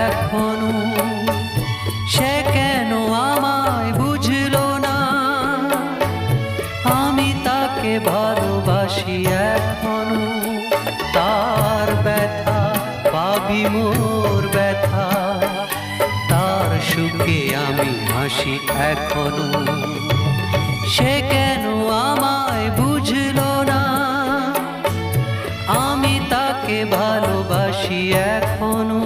এখনো। সে কেন আমায় বুঝলো না, আমি তাকে ভালোবাসি এখনো। তার ব্যথা পাবি মোর ব্যথা, তার সুখে আমি হাসি এখনো। সে কেন আমায় বুঝলো না, আমি তাকে ভালোবাসি এখনো।